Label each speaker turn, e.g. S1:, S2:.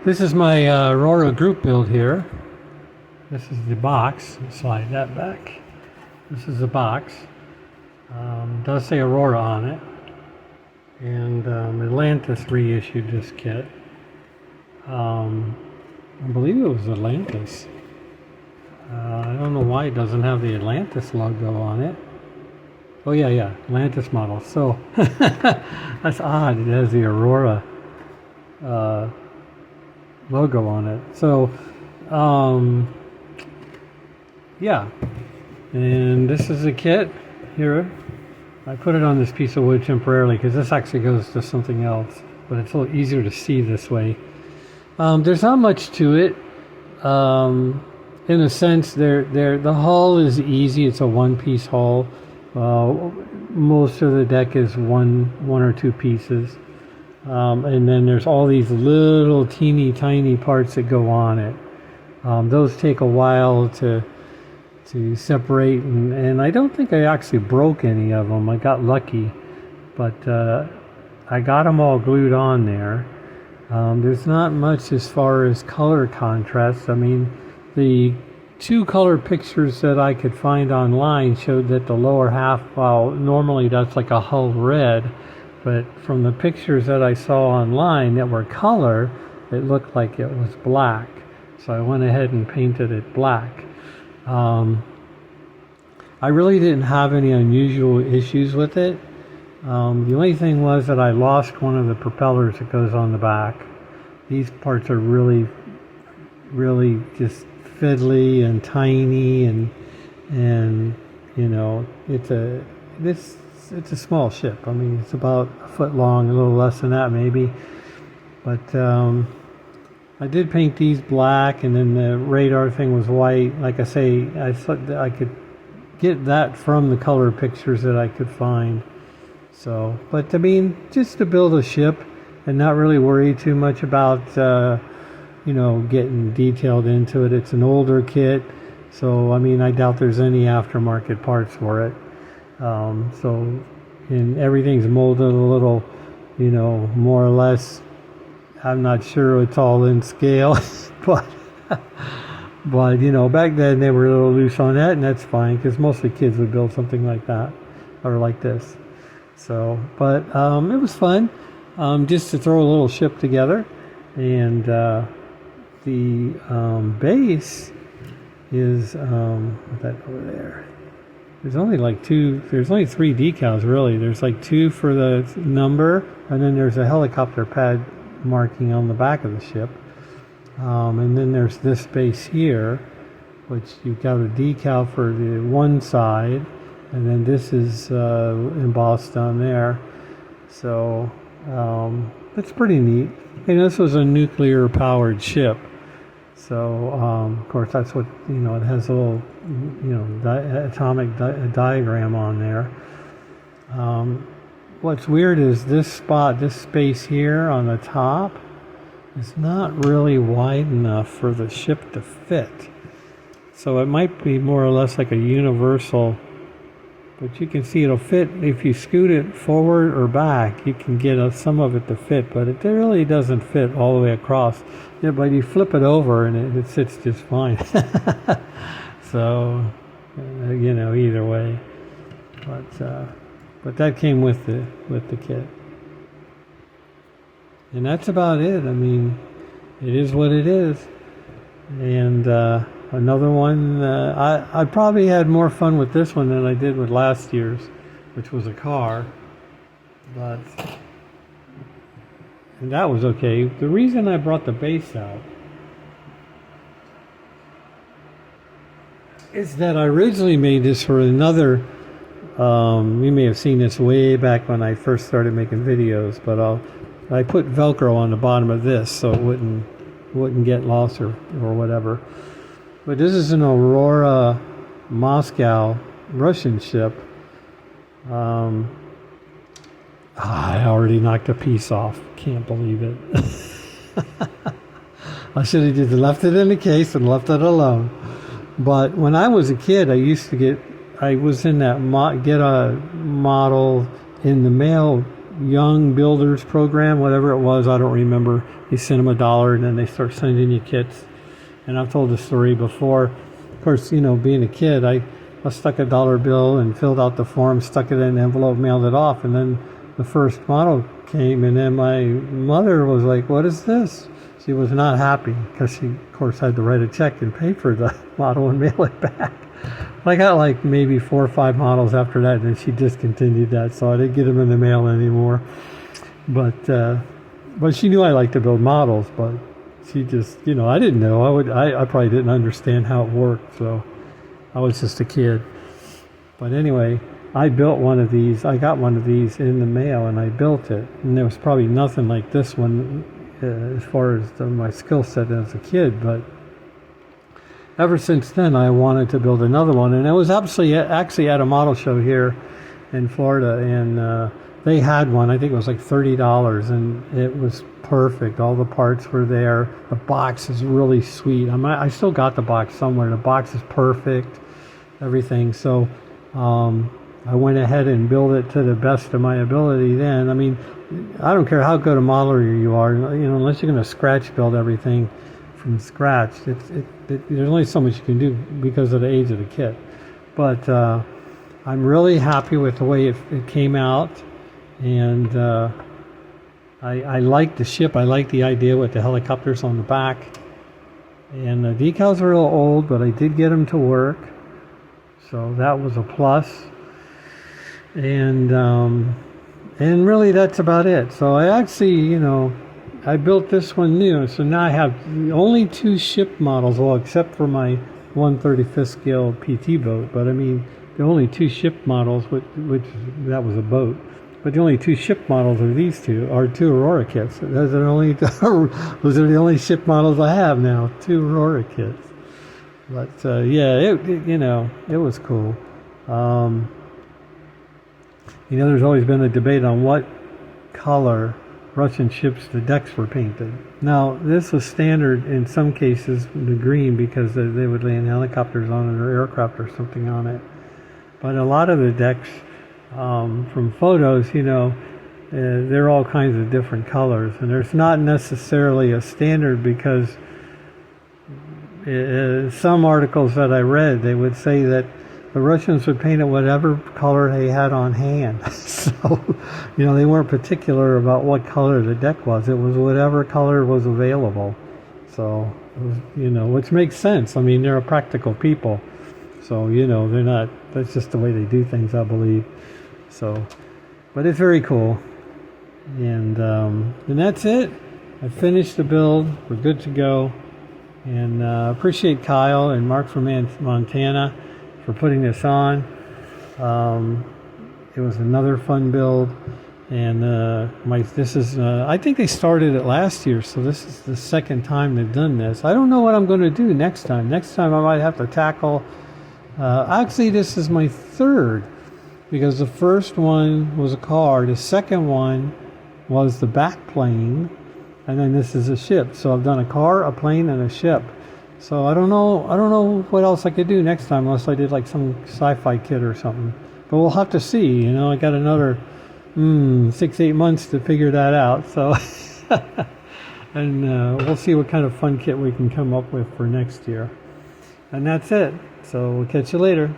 S1: This is my Aurora Group Build here. This is the box. Slide that back. This is the box. It does say Aurora on it. And Atlantis reissued this kit. I believe it was Atlantis. I don't know why it doesn't have the Atlantis logo on it. Oh yeah, Atlantis Models. So that's odd. It has the Aurora logo on it. So yeah, and this is a kit here. I put it on this piece of wood temporarily because this actually goes to something else, but it's a little easier to see this way. There's not much to it. In a sense, the hull is easy. It's a one-piece hull. Most of the deck is one or two pieces, and then there's all these little teeny tiny parts that go on it. Those take a while to separate, and I don't think I actually broke any of them. I got lucky, but I got them all glued on there. There's not much as far as color contrast. I mean, the two color pictures that I could find online showed that the lower half, well, normally that's like a hull red, but from the pictures that I saw online that were color, it looked like it was black. So I went ahead and painted it black. I really didn't have any unusual issues with it. The only thing was that I lost one of the propellers that goes on the back. These parts are really just fiddly and tiny, and you know, it's a small ship. I mean, it's about a foot long, a little less than that maybe. But I did paint these black, and then the radar thing was white. Like I say, I thought that I could get that from the color pictures that I could find. So, but I mean, just to build a ship and not really worry too much about you know, getting detailed into it. It's an older kit, so I mean, I doubt there's any aftermarket parts for it. And everything's molded a little, you know, more or less. I'm not sure it's all in scale, but you know, back then they were a little loose on that, and that's fine because mostly kids would build something like that or like this. So, but it was fun just to throw a little ship together. And the base is that over there. There's only like there's only 3 decals really. There's like 2 for the number, and then there's a helicopter pad marking on the back of the ship. And then there's this base here, which you've got a decal for the one side, and then this is embossed on there. So it's pretty neat. And this was a nuclear powered ship. So, of course, that's what, you know, it has a little, you know, atomic diagram on there. What's weird is this spot, this space here on the top, is not really wide enough for the ship to fit. So it might be more or less like a universal, but you can see it'll fit. If you scoot it forward or back, you can get some of it to fit, but it really doesn't fit all the way across. Yeah, but you flip it over and it sits just fine. So, you know, either way. But that came with the kit. And that's about it. I mean, it is what it is. And another one, I probably had more fun with this one than I did with last year's, which was a car. And that was okay. The reason I brought the base out is that I originally made this for another, you may have seen this way back when I first started making videos, but I put Velcro on the bottom of this so it wouldn't get lost or whatever. But this is an Aurora Moscow Russian ship. I already knocked a piece off. Can't believe it. I should have just left it in the case and left it alone. But when I was a kid, I was in that get a model in the mail Young Builders program, whatever it was, I don't remember. You send them $1 and then they start sending you kits. And I've told this story before. Of course, you know, being a kid, I stuck a dollar bill and filled out the form, stuck it in an envelope, mailed it off, and then the first model came, and then my mother was like, "What is this?" She was not happy because she, of course, had to write a check and pay for the model and mail it back. I got like maybe 4 or 5 models after that, and then she discontinued that, so I didn't get them in the mail anymore. But she knew I liked to build models, but she just, you know, I didn't know. I probably didn't understand how it worked, so I was just a kid. But anyway, I built one of these. I got one of these in the mail, and I built it. And there was probably nothing like this one as far as my skill set as a kid, but ever since then I wanted to build another one. And it was actually at a model show here in Florida, and they had one. I think it was like $30, and it was perfect. All the parts were there. The box is really sweet. I still got the box somewhere. The box is perfect, everything. So I went ahead and built it to the best of my ability then. I mean, I don't care how good a modeler you are, you know, unless you're going to scratch build everything from scratch. There's only so much you can do because of the age of the kit. But I'm really happy with the way it came out. And I like the ship. I like the idea with the helicopters on the back. And the decals are a little old, but I did get them to work. So that was a plus. And really that's about it. So I actually, you know, I built this one new. So now I have only 2 ship models, well, except for my 1/35th scale PT boat. But I mean, the only 2 ship models, which that was a boat. But the only 2 ship models are these 2 Aurora kits. Those are the only ship models I have now, 2 Aurora kits. But yeah, you know, it was cool. You know, there's always been a debate on what color Russian ships the decks were painted. Now, this was standard in some cases, the green, because they would land helicopters on it or aircraft or something on it. But a lot of the decks, from photos, you know, they're all kinds of different colors. And there's not necessarily a standard, because some articles that I read, they would say that the Russians would paint it whatever color they had on hand. So, you know, they weren't particular about what color the deck was. It was whatever color was available. So, it was, you know, which makes sense. I mean, they're a practical people. So, you know, they're not, that's just the way they do things, I believe. So, but it's very cool. And that's it. I finished the build. We're good to go. And appreciate Kyle and Mark from Montana for putting this on. It was another fun build, and I think they started it last year, so this is the second time they've done this. I don't know what I'm going to do next time. Next time I might have to tackle. Actually, this is my third, because the first one was a car, the second one was the back plane, and then this is a ship. So I've done a car, a plane, and a ship. So I don't know what else I could do next time, unless I did like some sci-fi kit or something. But we'll have to see. You know, I got another 6-8 months to figure that out. So, and we'll see what kind of fun kit we can come up with for next year. And that's it. So we'll catch you later.